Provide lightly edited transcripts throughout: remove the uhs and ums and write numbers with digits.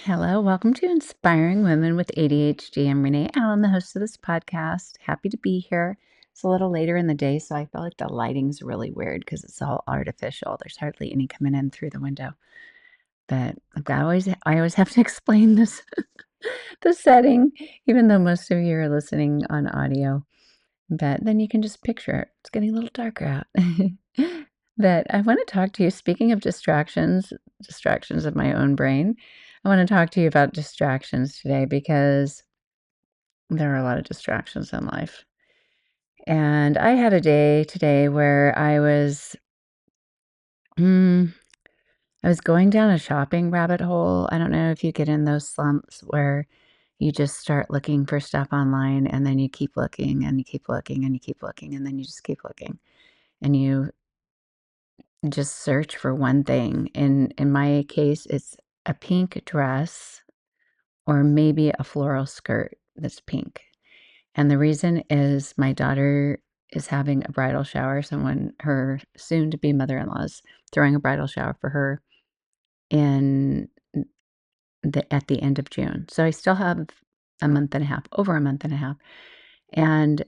Hello, welcome to Inspiring Women with ADHD. I'm Renee Allen, the host of this podcast. Happy to be here. It's a little later in the day, so I feel like the lighting's really weird because it's all artificial. There's hardly any coming in through the window. But I always have to explain this the setting, even though most of you are listening on audio. But then you can just picture it. It's getting a little darker out. But I want to talk to you, speaking of distractions of my own brain. I want to talk to you about distractions today because there are a lot of distractions in life. And I had a day today where mm, I was going down a shopping rabbit hole. I don't know if you get in those slumps where you just start looking for stuff online and then you keep looking and you keep looking and you keep looking and then you just keep looking and you just search for one thing. In my case, it's a pink dress or maybe a floral skirt that's pink. And the reason is my daughter is having a bridal shower. Her soon to be mother in law is throwing a bridal shower for her in at the end of June. So I still have a month and a half, over a month and a half. And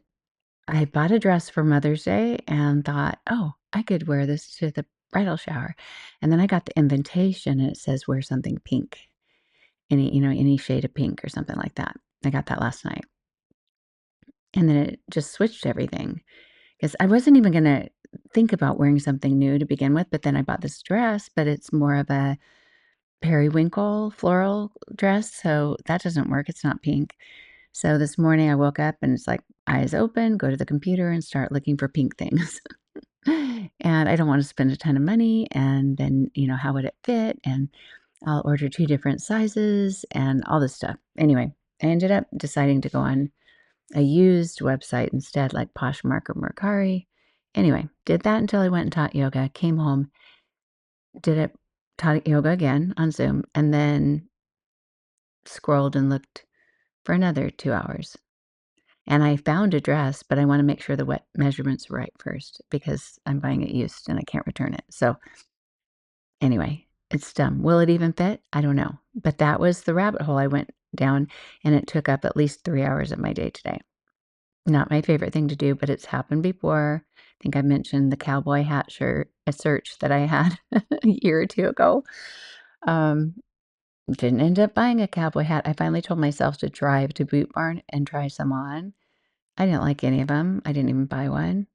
I bought a dress for Mother's Day and thought, oh, I could wear this to the bridal shower. And then I got the invitation and it says wear something pink, any shade of pink or something like that. I got that last night. And then it just switched everything because I wasn't even going to think about wearing something new to begin with. But then I bought this dress, but it's more of a periwinkle floral dress. So that doesn't work. It's not pink. So this morning I woke up and it's like eyes open, go to the computer and start looking for pink things. And I don't want to spend a ton of money. And then, how would it fit? And I'll order two different sizes and all this stuff. Anyway, I ended up deciding to go on a used website instead, like Poshmark or Mercari. Anyway, did that until I went and taught yoga, came home, did it, taught yoga again on Zoom, and then scrolled and looked for another 2 hours. And I found a dress, but I want to make sure the wet measurements were right first because I'm buying it used and I can't return it. So anyway, it's dumb. Will it even fit? I don't know. But that was the rabbit hole I went down, and it took up at least 3 hours of my day today. Not my favorite thing to do, but it's happened before. I think I mentioned the cowboy hat shirt, a search that I had a year or two ago. Um, didn't end up buying a cowboy hat. I finally told myself to drive to Boot Barn and try some on. I didn't like any of them. I didn't even buy one,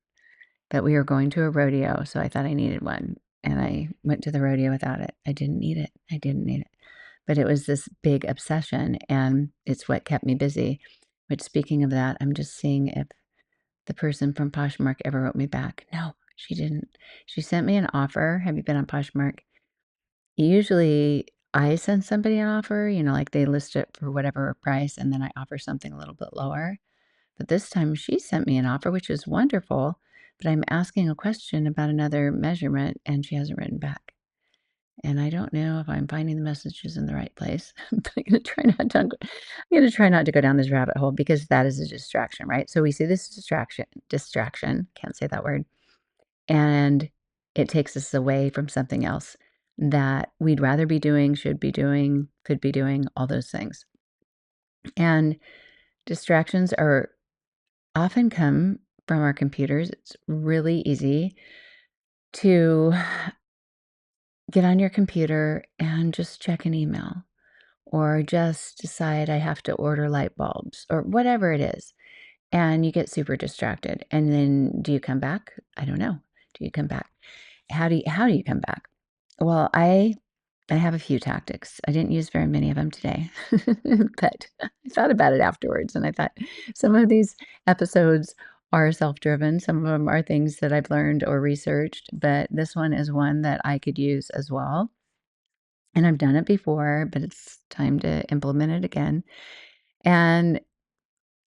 but we were going to a rodeo, so I thought I needed one. And I went to the rodeo without it. I didn't need it. I didn't need it. But it was this big obsession, and it's what kept me busy. Which, speaking of that, I'm just seeing if the person from Poshmark ever wrote me back. No, she didn't. She sent me an offer. Have you been on Poshmark? Usually, I send somebody an offer, like they list it for whatever price, and then I offer something a little bit lower. But this time she sent me an offer, which is wonderful, but I'm asking a question about another measurement and she hasn't written back. And I don't know if I'm finding the messages in the right place, but I'm gonna try not to go down this rabbit hole because that is a distraction, right? So we see this distraction, can't say that word, and it takes us away from something else that we'd rather be doing, should be doing, could be doing, all those things. And distractions are often come from our computers. It's really easy to get on your computer and just check an email or just decide I have to order light bulbs or whatever it is. And you get super distracted. And then do you come back? I don't know. Do you come back? How do you come back? Well, I have a few tactics. I didn't use very many of them today, but I thought about it afterwards, and I thought some of these episodes are self-driven. Some of them are things that I've learned or researched, but this one is one that I could use as well. And I've done it before, but it's time to implement it again. And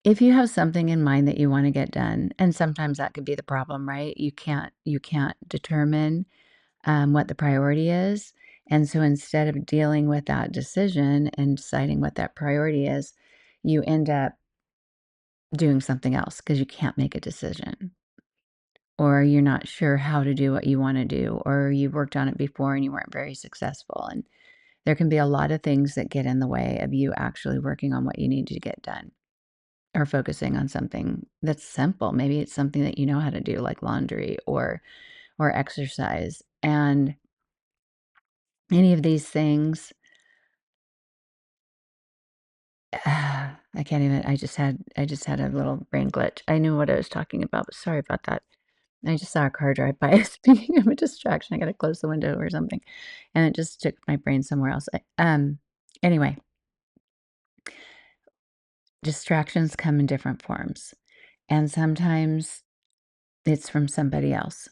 if you have something in mind that you want to get done, and sometimes that could be the problem, right? You can't determine what the priority is. And so instead of dealing with that decision and deciding what that priority is, you end up doing something else because you can't make a decision. or you're not sure how to do what you want to do, or you worked on it before and you weren't very successful. And there can be a lot of things that get in the way of you actually working on what you need to get done or focusing on something that's simple. Maybe it's something that you know how to do, like laundry or exercise. And any of these things, I can't even, I just had a little brain glitch. I knew what I was talking about, but sorry about that. I just saw a car drive by. Speaking of a distraction, I gotta close the window or something, and it just took my brain somewhere else. Anyway, distractions come in different forms, and sometimes it's from somebody else.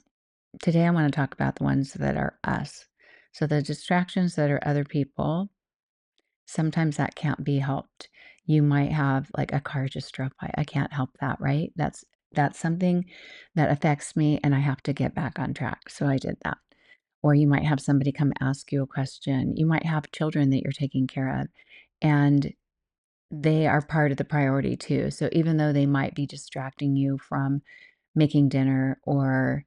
Today, I wanna talk about the ones that are us. So the distractions that are other people, sometimes that can't be helped. You might have, like, a car just drove by. I can't help that, right? That's something that affects me, and I have to get back on track, so I did that. Or you might have somebody come ask you a question. You might have children that you're taking care of, and they are part of the priority too. So even though they might be distracting you from making dinner or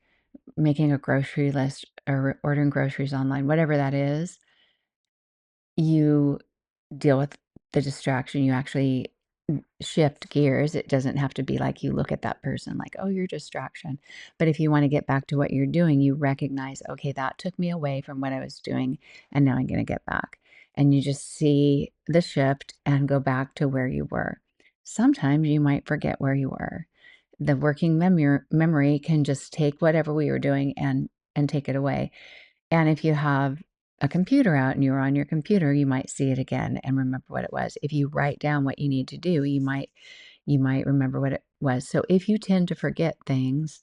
making a grocery list or ordering groceries online, whatever that is, you deal with the distraction. You actually shift gears. It doesn't have to be like you look at that person like, oh, you're a distraction. But if you want to get back to what you're doing, you recognize, okay, that took me away from what I was doing, and now I'm going to get back. And you just see the shift and go back to where you were. Sometimes you might forget where you were. The working memory can just take whatever we were doing and take it away. And if you have a computer out and you're on your computer, you might see it again and remember what it was. If you write down what you need to do, you might remember what it was. So if you tend to forget things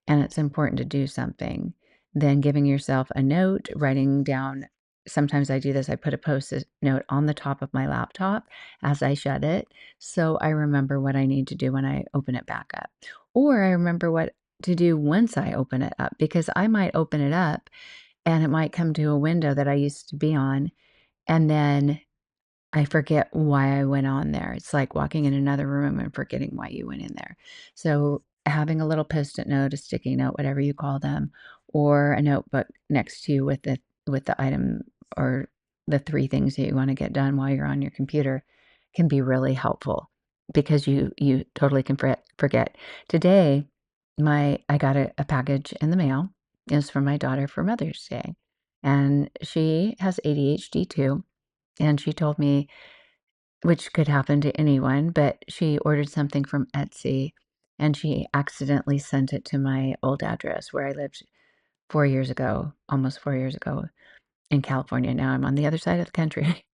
and it's important to do something, then giving yourself a note, writing down, sometimes I do this, I put a post-it note on the top of my laptop as I shut it. So I remember what I need to do when I open it back up. Or I remember what to do once I open it up, because I might open it up and it might come to a window that I used to be on, and then I forget why I went on there. It's like walking in another room and forgetting why you went in there. So having a little Post-it note, a sticky note, whatever you call them, or a notebook next to you with the item or the 3 things that you wanna get done while you're on your computer can be really helpful, because you totally can forget. Today, my I got a package in the mail. It was from my daughter for Mother's Day, and she has ADHD too, and she told me, which could happen to anyone, but she ordered something from Etsy, and she accidentally sent it to my old address where I lived 4 years ago, almost 4 years ago in California. Now I'm on the other side of the country.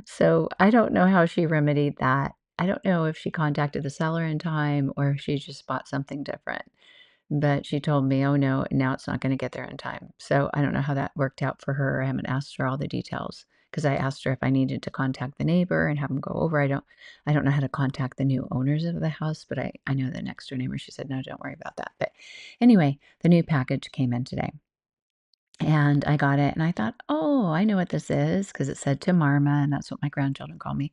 So, I don't know how she remedied that. I don't know if she contacted the seller in time or if she just bought something different. But she told me, "Oh, no, now it's not gonna get there in time." So, I don't know how that worked out for her. I haven't asked her all the details, because I asked her if I needed to contact the neighbor and have them go over. I don't know how to contact the new owners of the house, but I know the next door neighbor. She said, "No, don't worry about that." But anyway, the new package came in today, and I got it, and I thought, "Oh, I know what this is," because it said to Marma, and that's what my grandchildren call me.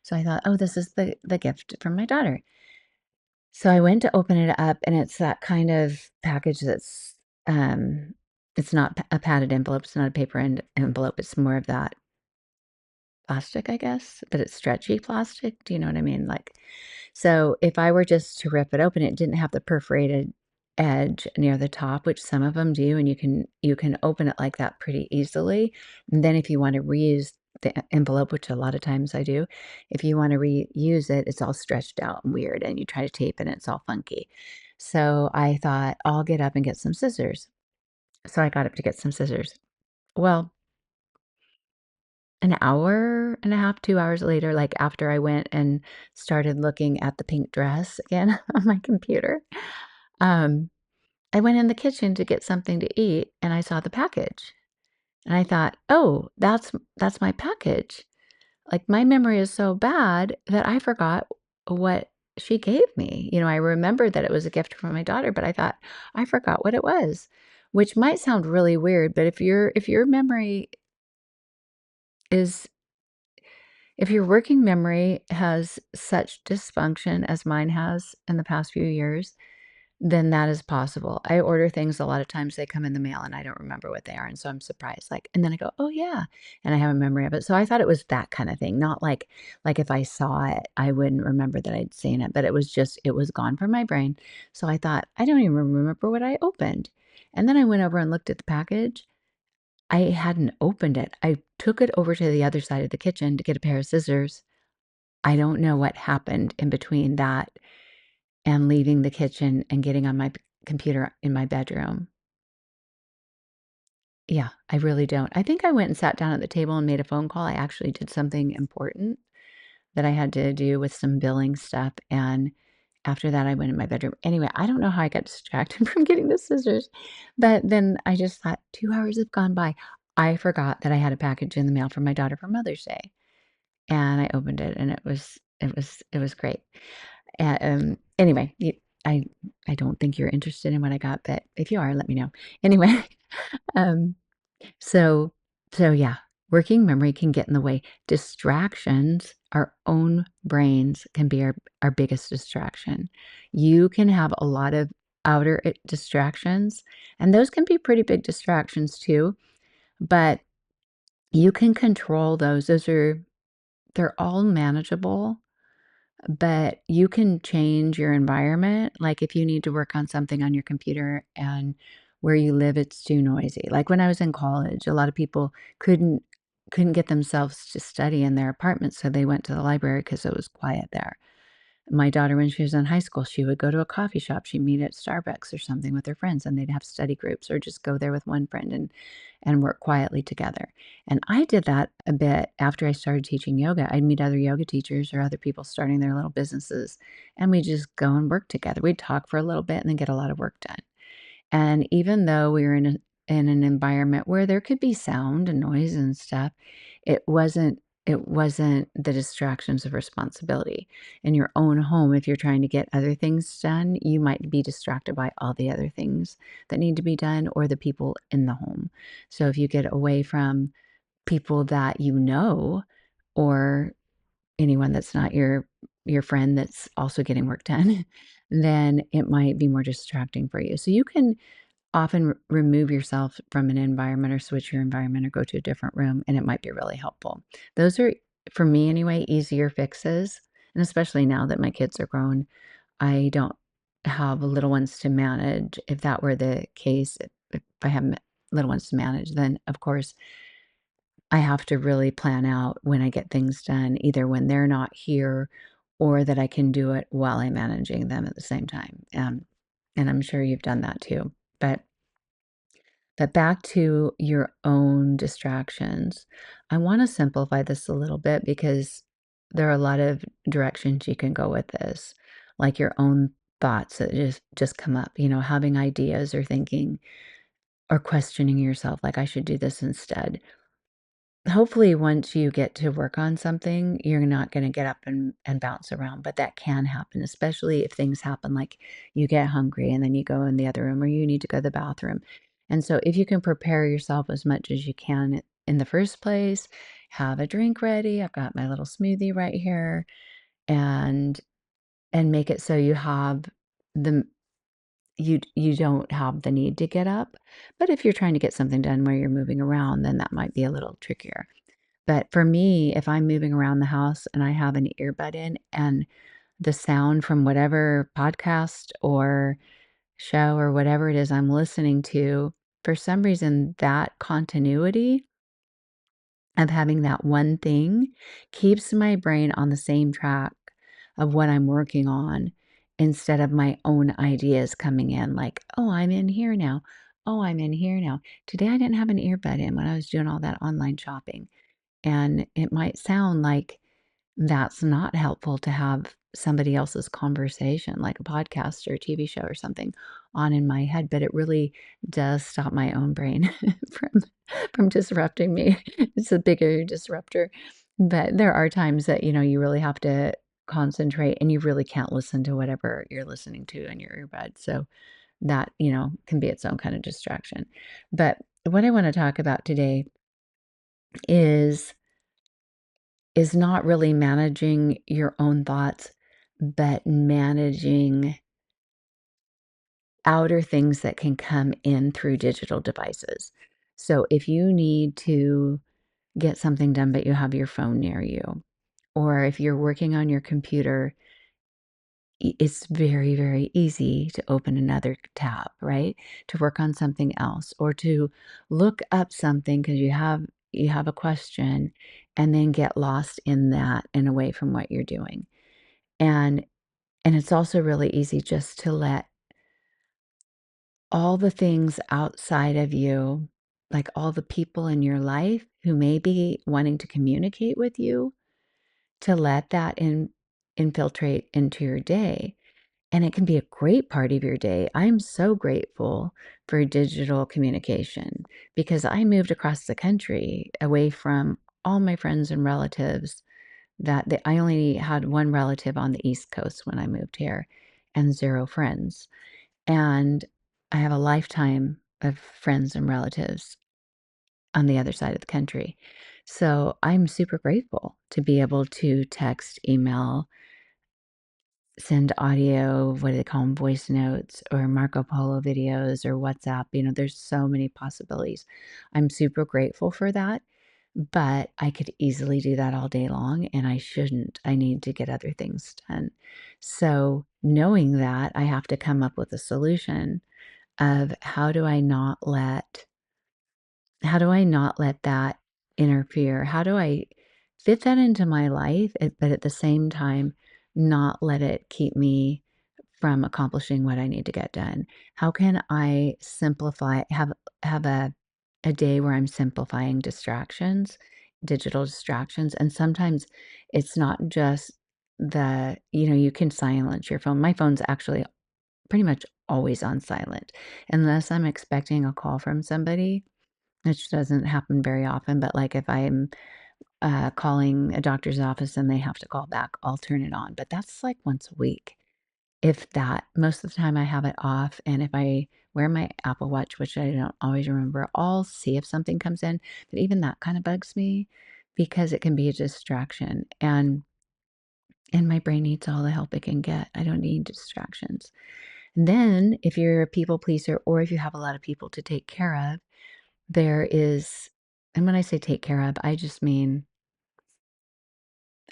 So I thought, "Oh, this is the gift from my daughter." So I went to open it up, and it's that kind of package that's, um, it's not a padded envelope, it's not a paper envelope, it's more of that plastic, I guess, but it's stretchy plastic. Do you know what I mean? Like, so if I were just to rip it open, it didn't have the perforated edge near the top, which some of them do, and you can open it like that pretty easily. And then if you want to reuse the envelope, which a lot of times I do, if you want to reuse it, it's all stretched out and weird, and you try to tape it and it's all funky. So I thought, I'll get up and get some scissors. So I got up to get some scissors. Well, an hour and a half, 2 hours later, like, after I went and started looking at the pink dress again on my computer, um, I went in the kitchen to get something to eat, and I saw the package, and I thought, "Oh, that's my package." Like, my memory is so bad that I forgot what she gave me. I remembered that it was a gift from my daughter, but I thought, I forgot what it was, which might sound really weird, but if your memory is if your working memory has such dysfunction as mine has in the past few years, then that is possible. I order things a lot of times, they come in the mail and I don't remember what they are, and so I'm surprised, like and then I go, "Oh, yeah," and I have a memory of it. So I thought it was that kinda thing, not like if I saw it, I wouldn't remember that I'd seen it, but it was just it was gone from my brain. So I thought, "I don't even remember what I opened." And then I went over and looked at the package. I hadn't opened it. I took it over to the other side of the kitchen to get a pair of scissors. I don't know what happened in between that and leaving the kitchen and getting on my computer in my bedroom. Yeah, I really don't. I think I went and sat down at the table and made a phone call. I actually did something important that I had to do with some billing stuff, and after that, I went in my bedroom. Anyway, I don't know how I got distracted from getting the scissors, but then I just thought, 2 hours have gone by. I forgot that I had a package in the mail for my daughter for Mother's Day, and I opened it, and it was great. Anyway, I I don't think you're interested in what I got, but if you are, let me know. Anyway, um, so so yeah, working memory can get in the way. Distractions, our own brains can be our biggest distraction. You can have a lot of outer distractions, and those can be pretty big distractions too, but you can control those. They're all manageable. But you can change your environment, like, if you need to work on something on your computer and where you live, it's too noisy. Like, when I was in college, a lot of people couldn't get themselves to study in their apartment, so they went to the library because it was quiet there. My daughter, when she was in high school, she would go to a coffee shop. She'd meet at Starbucks or something with her friends, and they'd have study groups or just go there with one friend and work quietly together. And I did that a bit after I started teaching yoga. I'd meet other yoga teachers or other people starting their little businesses, and we'd just go and work together. We'd talk for a little bit and then get a lot of work done. And even though we were in an environment where there could be sound and noise and stuff, it wasn't the distractions of responsibility. In your own home, if you're trying to get other things done, you might be distracted by all the other things that need to be done or the people in the home. So if you get away from people that you know or anyone that's not your friend that's also getting work done, then it might be more distracting for you. So you can often remove yourself from an environment or switch your environment or go to a different room, and it might be really helpful. Those are, for me anyway, easier fixes. And especially now that my kids are grown, I don't have little ones to manage. If that were the case, if I have little ones to manage, then of course I have to really plan out when I get things done, either when they're not here or that I can do it while I'm managing them at the same time. And I'm sure you've done that too. But back to your own distractions, I want to simplify this a little bit because there are a lot of directions you can go with this, like your own thoughts that just come up, having ideas or thinking or questioning yourself, like I should do this instead. Hopefully, once you get to work on something, you're not gonna get up and bounce around, but that can happen, especially if things happen like you get hungry and then you go in the other room or you need to go to the bathroom. And so if you can prepare yourself as much as you can in the first place, have a drink ready. I've got my little smoothie right here and make it so the you don't have the need to get up. But if you're trying to get something done where you're moving around, then that might be a little trickier. But for me, if I'm moving around the house and I have an earbud in and the sound from whatever podcast or show or whatever it is I'm listening to, for some reason, that continuity of having that one thing keeps my brain on the same track of what I'm working on instead of my own ideas coming in like, "Oh, I'm in here now. Oh, I'm in here now." Today, I didn't have an earbud in when I was doing all that online shopping. And it might sound like that's not helpful to have somebody else's conversation, like a podcast or a TV show or something on in my head, but it really does stop my own brain from disrupting me. It's a bigger disruptor. But there are times that, you really have to concentrate and you really can't listen to whatever you're listening to in your earbud. So that, can be its own kind of distraction. But what I want to talk about today is not really managing your own thoughts, but managing outer things that can come in through digital devices. So if you need to get something done, but you have your phone near you, or if you're working on your computer, it's very, very easy to open another tab, right? To work on something else or to look up something because you have a question and then get lost in that and away from what you're doing. And and it's also really easy just to let all the things outside of you, like all the people in your life who may be wanting to communicate with you, to let that infiltrate into your day. And it can be a great part of your day. I'm so grateful for digital communication because I moved across the country away from all my friends and relatives I only had one relative on the East Coast when I moved here and zero friends. And I have a lifetime of friends and relatives on the other side of the country. So I'm super grateful to be able to text, email, send audio, what do they call them, voice notes or Marco Polo videos or WhatsApp. There's so many possibilities. I'm super grateful for that, but I could easily do that all day long and I shouldn't. I need to get other things done. So knowing that, I have to come up with a solution of how do I not let that interfere? How do I fit that into my life, but at the same time, not let it keep me from accomplishing what I need to get done? How can I have a day where I'm simplifying distractions, digital distractions, and sometimes it's not just you can silence your phone. My phone's actually pretty much always on silent unless I'm expecting a call from somebody, which doesn't happen very often, but, like, if I'm, calling a doctor's office and they have to call back, I'll turn it on, but that's, like, once a week, if that. Most of the time, I have it off, and if I wear my Apple Watch, which I don't always remember, I'll see if something comes in, but even that kinda bugs me because it can be a distraction, and my brain needs all the help it can get. I don't need distractions. And then, if you're a people pleaser or if you have a lot of people to take care of, there is and when I say take care of, I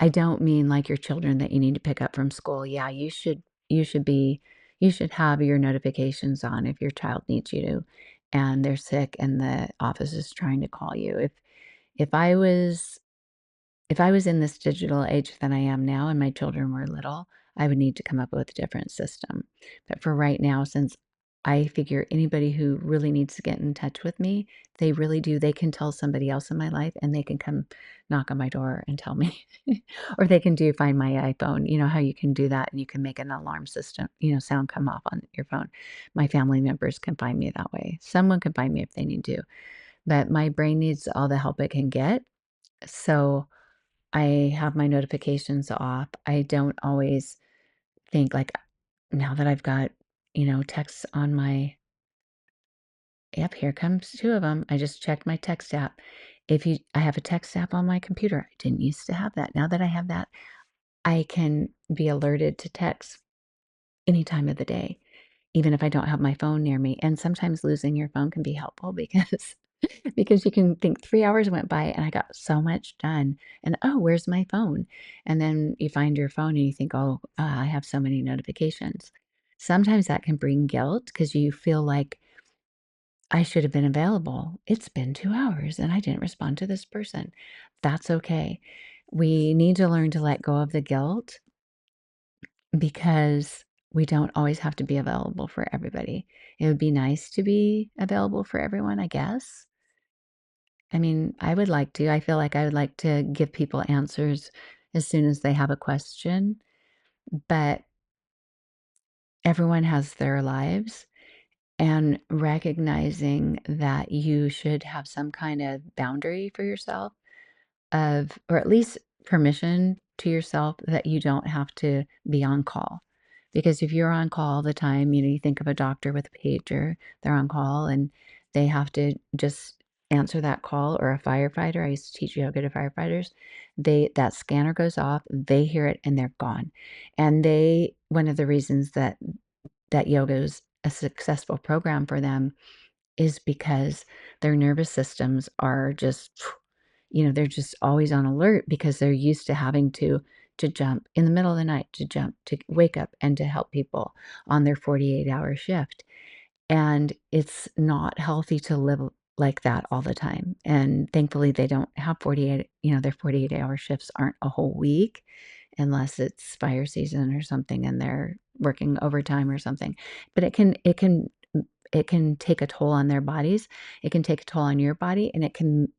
don't mean like your children that you need to pick up from school. Yeah, you should have your notifications on if your child needs you to and they're sick and the office is trying to call you. If I was if I was in this digital age that I am now and my children were little, I would need to come up with a different system. But for right now, since I figure anybody who really needs to get in touch with me, they really do. They can tell somebody else in my life and they can come knock on my door and tell me. Or they can find my iPhone. You know how you can do that and you can make an alarm system, sound come off on your phone. My family members can find me that way. Someone can find me if they need to. But my brain needs all the help it can get. So I have my notifications off. I don't always think like now that I've got, texts on my yep, here comes two of them. I just checked my text app. I have a text app on my computer. I didn't used to have that. Now that I have that, I can be alerted to text any time of the day, even if I don't have my phone near me. And sometimes losing your phone can be helpful because because you can think 3 hours went by and I got so much done, and, "Oh, where's my phone?" And then you find your phone and you think, "Oh, I have so many notifications." Sometimes that can bring guilt because you feel like, "I should have been available. It's been 2 hours and I didn't respond to this person." That's okay. We need to learn to let go of the guilt because we don't always have to be available for everybody. It would be nice to be available for everyone, I guess. I mean, I would like to. I feel like I would like to give people answers as soon as they have a question, but everyone has their lives, and recognizing that you should have some kind of boundary for yourself or at least permission to yourself that you don't have to be on call. Because if you're on call all the time, you think of a doctor with a pager, they're on call and they have to just answer that call, or a firefighter. I used to teach yoga to firefighters. That scanner goes off, they hear it and they're gone. And one of the reasons that yoga is a successful program for them is because their nervous systems are just, they're just always on alert because they're used to having to jump in the middle of the night, to jump, to wake up and to help people on their 48-hour shift. And it's not healthy to live like that all the time. And thankfully, they don't have 48, their 48-hour shifts aren't a whole week unless it's fire season or something and they're working overtime or something. But it can take a toll on their bodies. It can take a toll on your body and it can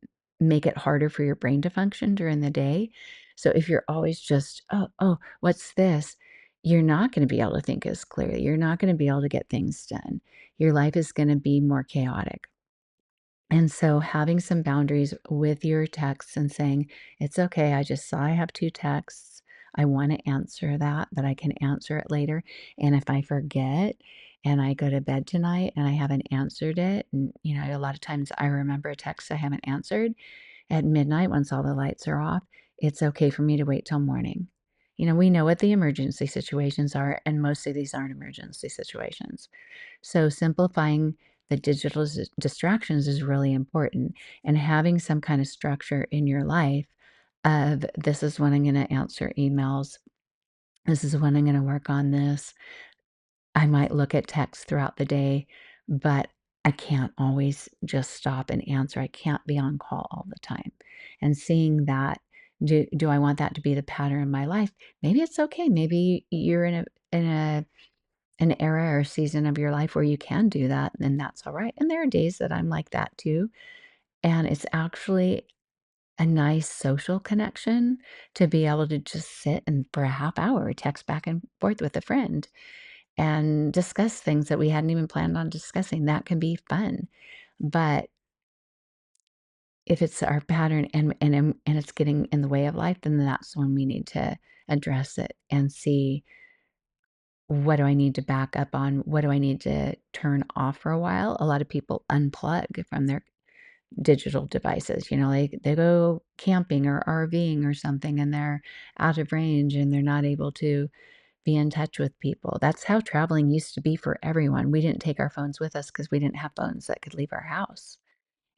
make it harder for your brain to function during the day. So if you're always just, oh, what's this? You're not going to be able to think as clearly. You're not going to be able to get things done. Your life is going to be more chaotic. And so having some boundaries with your texts and saying, it's okay, I just saw I have 2 texts. I want to answer that, but I can answer it later. And if I forget and I go to bed tonight and I haven't answered it, and a lot of times I remember a text I haven't answered at midnight once all the lights are off, it's okay for me to wait till morning. We know what the emergency situations are, and most of these aren't emergency situations. So simplifying the digital distractions is really important and having some kind of structure in your life of this is when I'm going to answer emails. This is when I'm going to work on this. I might look at text throughout the day, but I can't always just stop and answer. I can't be on call all the time. And seeing that, do I want that to be the pattern in my life? Maybe it's okay. Maybe you're in an era or season of your life where you can do that, and that's all right. And there are days that I'm like that too. And it's actually a nice social connection to be able to just sit and for a half hour text back and forth with a friend and discuss things that we hadn't even planned on discussing. That can be fun. But if it's our pattern and it's getting in the way of life, then that's when we need to address it and see what do I need to back up on? What do I need to turn off for a while? A lot of people unplug from their digital devices. They go camping or RVing or something and they're out of range and they're not able to be in touch with people. That's how traveling used to be for everyone. We didn't take our phones with us because we didn't have phones that could leave our house.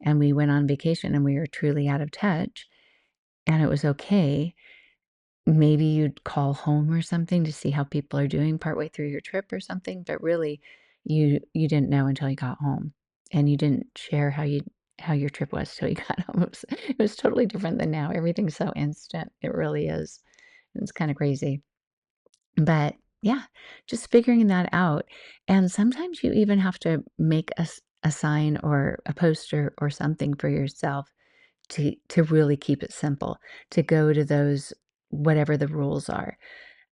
And we went on vacation and we were truly out of touch and it was okay. Maybe you'd call home or something to see how people are doing partway through your trip or something, but really you didn't know until you got home, and you didn't share how your trip was till you got home. It was totally different than now. Everything's so instant. It really is. It's kinda crazy. But, yeah, just figuring that out, and sometimes you even have to make a sign or a poster or something for yourself to really keep it simple, to go to those whatever the rules are.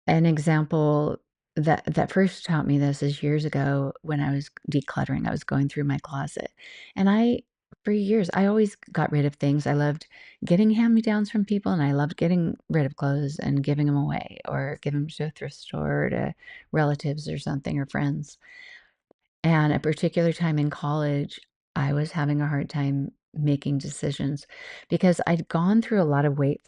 An example that first taught me this is years ago when I was decluttering. I was going through my closet, and for years, I always got rid of things. I loved getting hand-me-downs from people, and I loved getting rid of clothes and giving them away or giving them to a thrift store or to relatives or something or friends. And a particular time in college, I was having a hard time making decisions because I'd gone through a lot of weight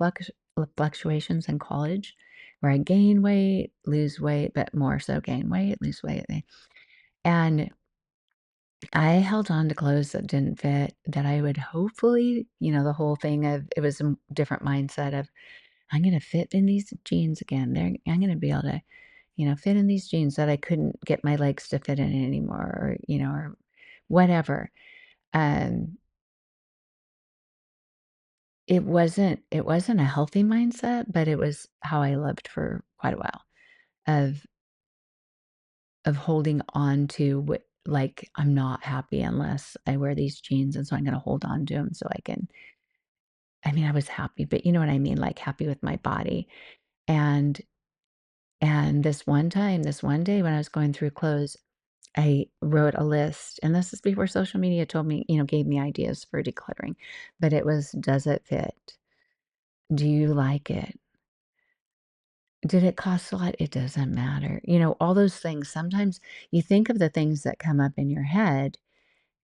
fluctuations in college where I gain weight, lose weight, but more so gain weight, lose weight. And I held on to clothes that didn't fit that I would hopefully, the whole thing of it was a different mindset of I'm going to fit in these jeans again. I'm going to be able to, fit in these jeans that I couldn't get my legs to fit in anymore or whatever. Um, it wasn't a healthy mindset, but it was how I lived for quite a while of holding on to what like I'm not happy unless I wear these jeans, and so I'm going to hold on to them so I can. I mean, I was happy, but you know what I mean, like happy with my body. And this one day when I was going through clothes, I wrote a list, and this is before social media told me, gave me ideas for decluttering, but it was, does it fit? Do you like it? Did it cost a lot? It doesn't matter. All those things. Sometimes you think of the things that come up in your head,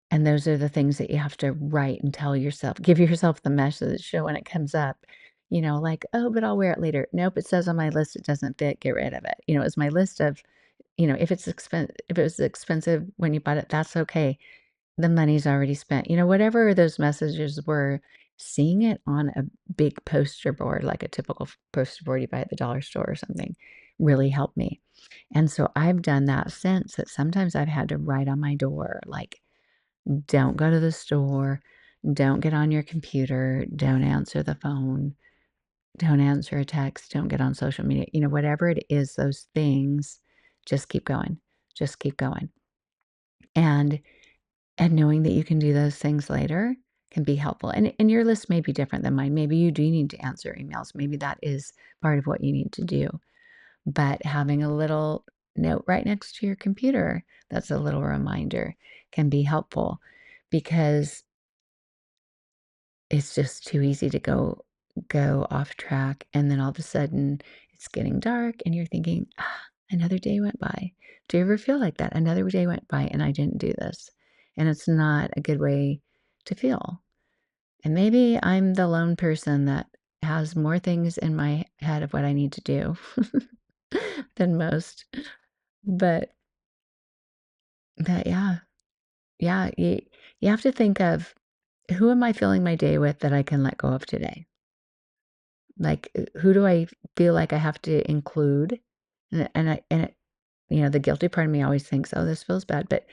and those are the things that you have to write and tell yourself, give yourself the message so when it comes up, like, oh, but I'll wear it later. Nope, it says on my list it doesn't fit, get rid of it. It's my list of, if it was expensive when you bought it, that's okay. The money's already spent. Whatever those messages were, seeing it on a big poster board, like a typical poster board you buy at the dollar store or something, really helped me. And so I've done that since that sometimes I've had to write on my door, like, don't go to the store, don't get on your computer, don't answer the phone, don't answer a text, don't get on social media, whatever it is, those things, just keep going. Just keep going. And and knowing that you can do those things later can be helpful. And your list may be different than mine. Maybe you do need to answer emails. Maybe that is part of what you need to do. But having a little note right next to your computer that's a little reminder can be helpful because it's just too easy to go off track, and then all of a sudden it's getting dark and you're thinking, another day went by. Do you ever feel like that? Another day went by and I didn't do this. And it's not a good way to feel. And maybe I'm the lone person that has more things in my head of what I need to do than most. But yeah, yeah, you have to think of, who am I filling my day with that I can let go of today? Like, who do I feel like I have to include? The guilty part of me always thinks, "Oh, this feels bad," but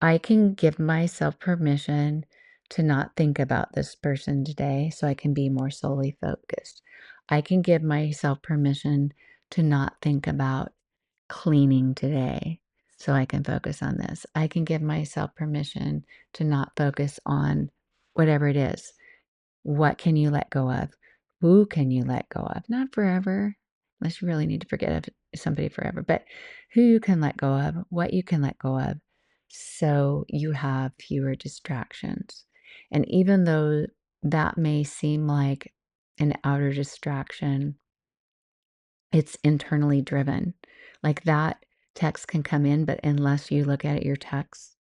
I can give myself permission to not think about this person today so I can be more solely focused. I can give myself permission to not think about cleaning today so I can focus on this. I can give myself permission to not focus on whatever it is. What can you let go of? Who can you let go of? Not forever, unless you really need to forget somebody forever, but who you can let go of, what you can let go of, so you have fewer distractions. And even though that may seem like an outer distraction, it's internally driven. Like, that text can come in, but unless you look at your text,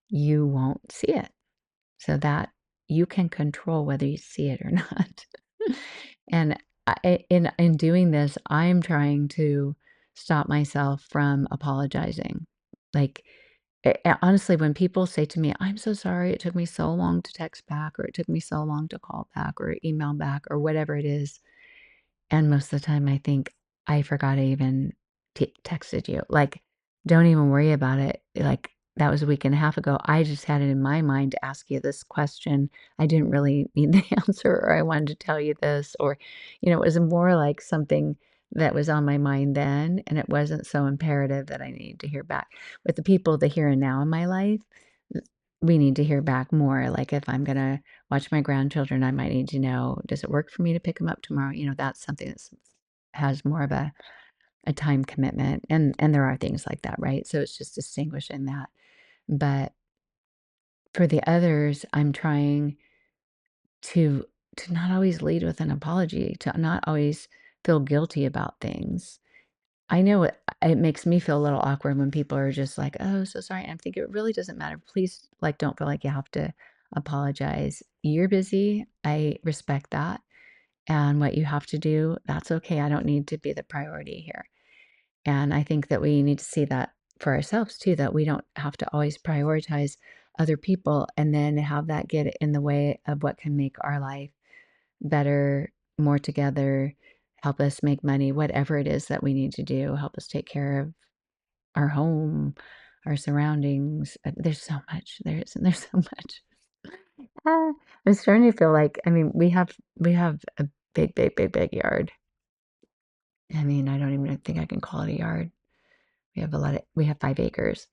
you won't see it. So that you can control whether you see it or not. And in doing this, I'm trying to stop myself from apologizing. Like, honestly, when people say to me, "I'm so sorry, it took me so long to text back, or it took me so long to call back, or email back, or whatever it is," and most of the time, I think, "I forgot I even texted you." Like, don't even worry about it. Like, that was a week and a half ago. I just had it in my mind to ask you this question. I didn't really need the answer, or I wanted to tell you this, or, it was more like something that was on my mind then, and it wasn't so imperative that I needed to hear back. With the people, the here and now in my life, we need to hear back more. Like, if I'm gonna watch my grandchildren, I might need to know, does it work for me to pick them up tomorrow? That's something that has more of a time commitment, and there are things like that, right? So it's just distinguishing that. But for the others, I'm trying to not always lead with an apology, to not always feel guilty about things. I know it makes me feel a little awkward when people are just like, "Oh, so sorry." And I'm thinking, it really doesn't matter. Please, like, don't feel like you have to apologize. You're busy. I respect that. And what you have to do, that's okay. I don't need to be the priority here. And I think that we need to see that for ourselves too, that we don't have to always prioritize other people and then have that get in the way of what can make our life better, more together, help us make money, whatever it is that we need to do, help us take care of our home, our surroundings. There's so much. There's so much. I'm starting to feel like, I mean, we have a big, big, big, big yard. I mean, I don't even think I can call it a yard. We have 5 acres.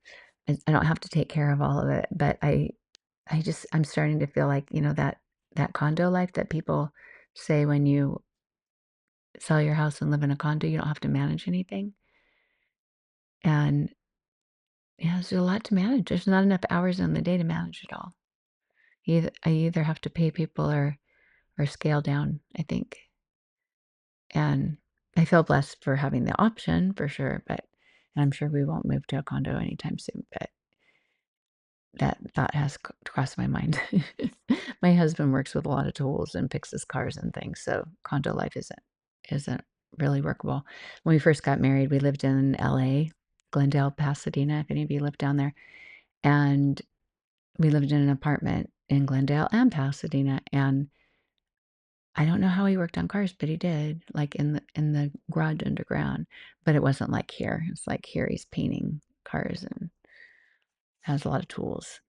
I don't have to take care of all of it, but I'm starting to feel like, that condo life that people say when you sell your house and live in a condo, you don't have to manage anything. And yeah, there's a lot to manage. There's not enough hours in the day to manage it all. I either have to pay people or scale down, I think. And I feel blessed for having the option for sure, but and I'm sure we won't move to a condo anytime soon, but that thought has crossed my mind. My husband works with a lot of tools and fixes cars and things, so condo life isn't really workable. When we first got married, we lived in LA, Glendale, Pasadena, if any of you live down there, and we lived in an apartment in Glendale and Pasadena, and I don't know how he worked on cars, but he did, like, in the garage underground, but it wasn't like here. It's like here he's painting cars and has a lot of tools.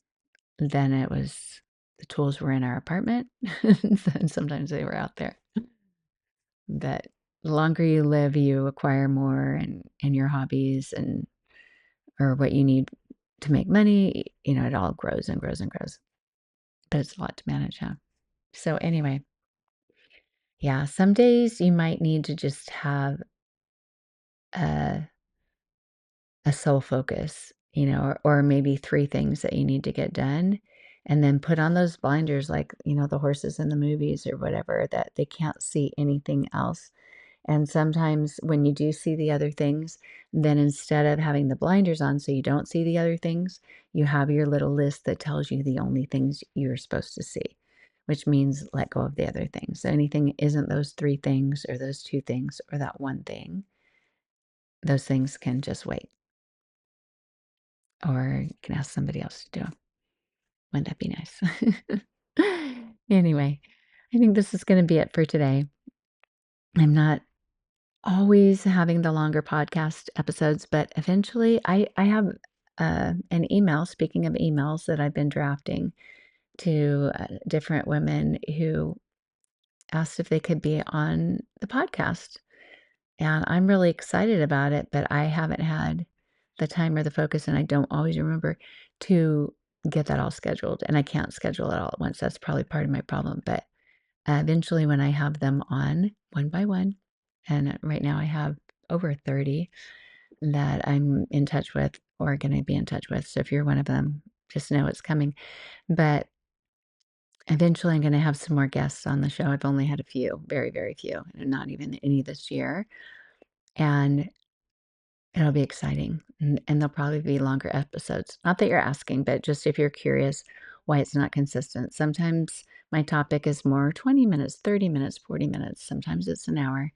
Then it was the tools were in our apartment, and sometimes they were out there. But the longer you live, you acquire more and your hobbies and or what you need to make money, it all grows and grows and grows. But it's a lot to manage, yeah. So anyway, yeah, some days you might need to just have a a sole focus, or maybe 3 things that you need to get done, and then put on those blinders like, the horses in the movies or whatever, that they can't see anything else. And sometimes when you do see the other things, then instead of having the blinders on so you don't see the other things, you have your little list that tells you the only things you're supposed to see, which means let go of the other things. So anything isn't those 3 things or those 2 things or that one thing, those things can just wait. Or you can ask somebody else to do 'em. Wouldn't that be nice? Anyway, I think this is gonna be it for today. I'm not always having the longer podcast episodes, but eventually I have, an email, speaking of emails, that I've been drafting to, different women who asked if they could be on the podcast, and I'm really excited about it, but I haven't had the time or the focus, and I don't always remember to get that all scheduled, and I can't schedule it all at once. That's probably part of my problem, but eventually when I have them on one by one, and right now I have over 30 that I'm in touch with or going to be in touch with. So if you're one of them, just know it's coming. But eventually I'm going to have some more guests on the show. I've only had a few, very, very few, and not even any this year. And it'll be exciting, and they'll probably be longer episodes. Not that you're asking, but just if you're curious why it's not consistent. Sometimes my topic is more 20 minutes, 30 minutes, 40 minutes. Sometimes it's an hour,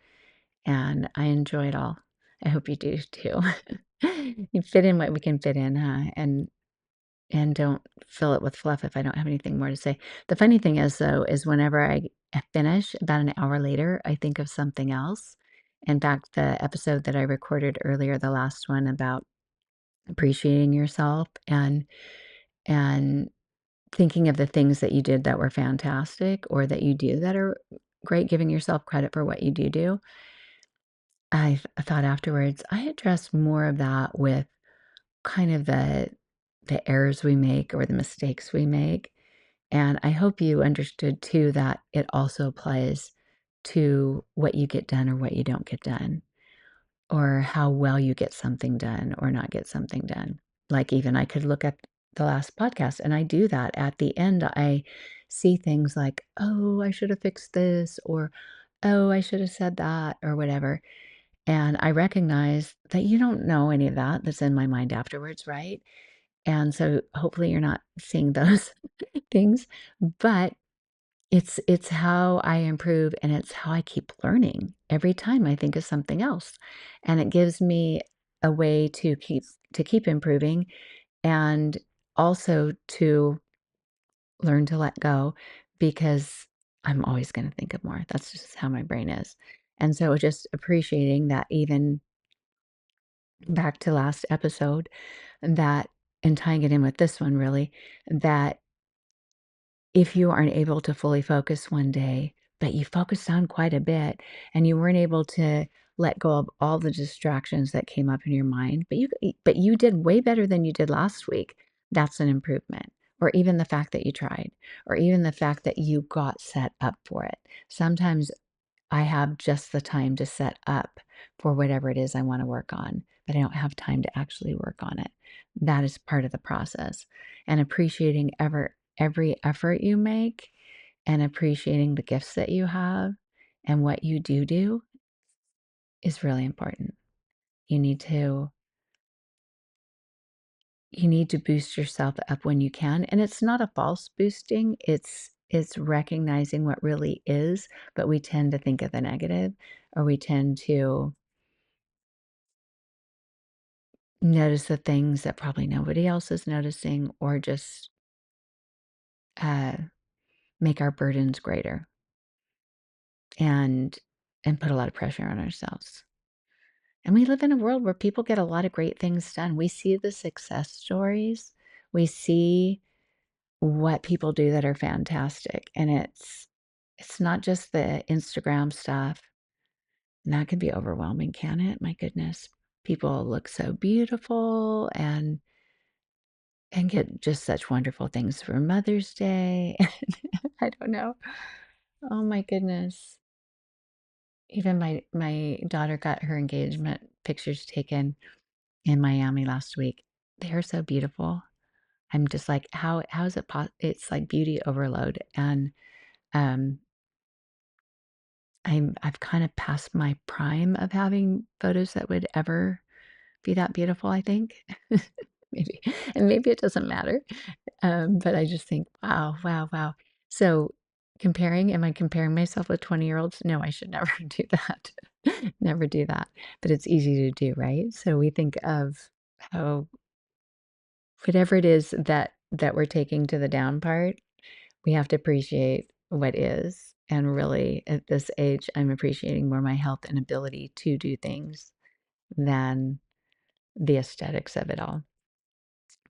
and I enjoy it all. I hope you do too. You fit in what we can fit in, huh? And don't fill it with fluff if I don't have anything more to say. The funny thing is, though, is whenever I finish, about an hour later, I think of something else. In fact, the episode that I recorded earlier, the last one about appreciating yourself and thinking of the things that you did that were fantastic or that you do that are great, giving yourself credit for what you do. I thought afterwards, I addressed more of that with kind of the errors we make or the mistakes we make. And I hope you understood too that it also applies to what you get done or what you don't get done, or how well you get something done or not get something done. Like, even I could look at the last podcast and I do that at the end. I see things like, oh, I should have fixed this, or oh, I should have said that, or whatever. And I recognize that you don't know any of that that's in my mind afterwards, right? And so hopefully you're not seeing those things, but it's how I improve and it's how I keep learning every time I think of something else. And it gives me a way to keep improving and also to learn to let go because I'm always going to think of more. That's just how my brain is. And so just appreciating that, even back to last episode, that and tying it in with this one really, that if you aren't able to fully focus one day, but you focused on quite a bit and you weren't able to let go of all the distractions that came up in your mind, but you did way better than you did last week, that's an improvement. Or even the fact that you tried, or even the fact that you got set up for it. Sometimes I have just the time to set up for whatever it is I want to work on, but I don't have time to actually work on it. That is part of the process. And appreciating every effort you make and appreciating the gifts that you have and what you do is really important. You need to you need to boost yourself up when you can, and it's not a false boosting, it's recognizing what really is, but we tend to think of the negative, or we tend to notice the things that probably nobody else is noticing, or just uh, make our burdens greater and put a lot of pressure on ourselves. And we live in a world where people get a lot of great things done. We see the success stories. We see what people do that are fantastic, and it's not just the Instagram stuff. And that can be overwhelming, can it? My goodness. People look so beautiful and get just such wonderful things for Mother's Day. I don't know. Oh my goodness. Even my daughter got her engagement pictures taken in Miami last week. They're so beautiful. I'm just like, how is it it's like beauty overload. And um I've kind of passed my prime of having photos that would ever be that beautiful, I think. Maybe. And maybe it doesn't matter. But I just think, wow, wow, wow. So am I comparing myself with 20-year-olds? No, I should never do that. Never do that. But it's easy to do, right? So we think of how whatever it is that we're taking to the down part, we have to appreciate what is. And really, at this age, I'm appreciating more my health and ability to do things than the aesthetics of it all.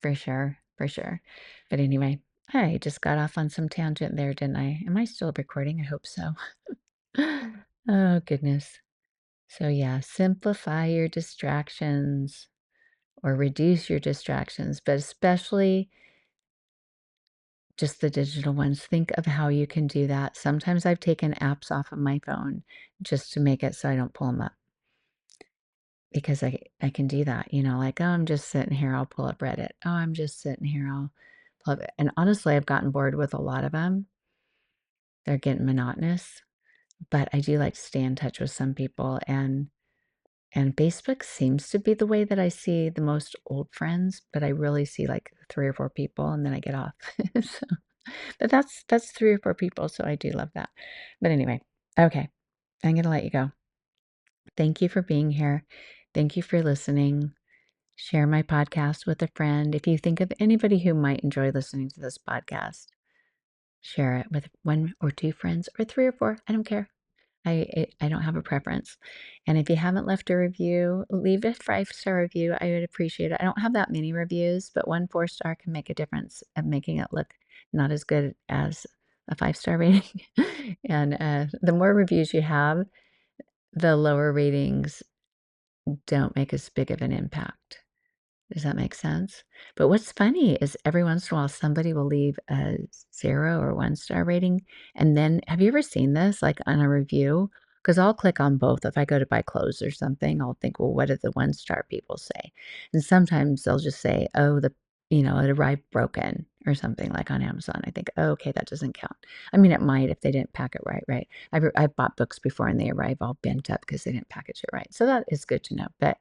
For sure, for sure. But anyway, I just got off on some tangent there, didn't I? Am I still recording? I hope so. Oh, goodness. So, yeah, simplify your distractions or reduce your distractions, but especially just the digital ones. Think of how you can do that. Sometimes I've taken apps off of my phone just to make it so I don't pull them up because I can do that. Like, oh, I'm just sitting here, I'll pull up Reddit. Oh, I'm just sitting here, I'll pull up. And honestly, I've gotten bored with a lot of them. They're getting monotonous, but I do like to stay in touch with some people, and Facebook seems to be the way that I see the most old friends, but I really see like 3 or 4 people and then I get off. So, but that's 3 or 4 people, so I do love that. But anyway, okay, I'm gonna let you go. Thank you for being here. Thank you for listening. Share my podcast with a friend. If you think of anybody who might enjoy listening to this podcast, share it with 1 or 2 friends or 3 or 4. I don't care. I don't have a preference. And if you haven't left a review, leave a 5-star review. I would appreciate it. I don't have that many reviews, but 1 4-star can make a difference at making it look not as good as a 5-star rating. And the more reviews you have, the lower ratings don't make as big of an impact. Does that make sense? But what's funny is every once in a while, somebody will leave a 0 or 1-star rating, and then have you ever seen this, like, on a review? Because 'Cause I'll click on both. If I go to buy clothes or something, I'll think, "Well, what did the 1-star people say?" And sometimes they'll just say, "Oh, it arrived broken," or something like on Amazon. I think, "Oh, okay, that doesn't count." I mean, it might if they didn't pack it right, right? I've bought books before, and they arrive all bent up because they didn't package it right. So that is good to know, but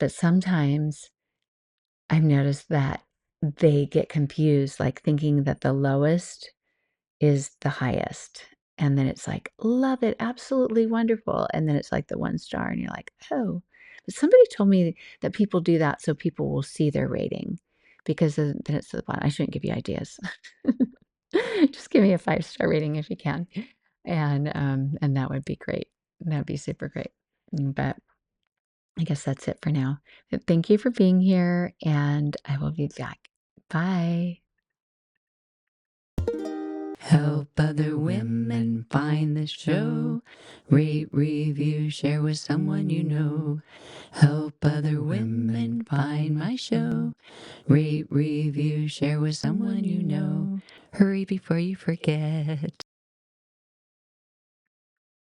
sometimes I've noticed that they get confused, like, thinking that the lowest is the highest, and then it's like, "Love it, absolutely wonderful," and then it's like the 1 star, and you're like, "Oh." But somebody told me that people do that so people will see their rating because then it's the bottom. I shouldn't give you ideas. Just give me a 5-star rating if you can, and that would be great. That'd be super great. But I guess that's it for now. But thank you for being here, and I will be back. Bye. Help other women find the show. Rate, review, share with someone you know. Help other women find my show. Rate, review, share with someone you know. Hurry before you forget.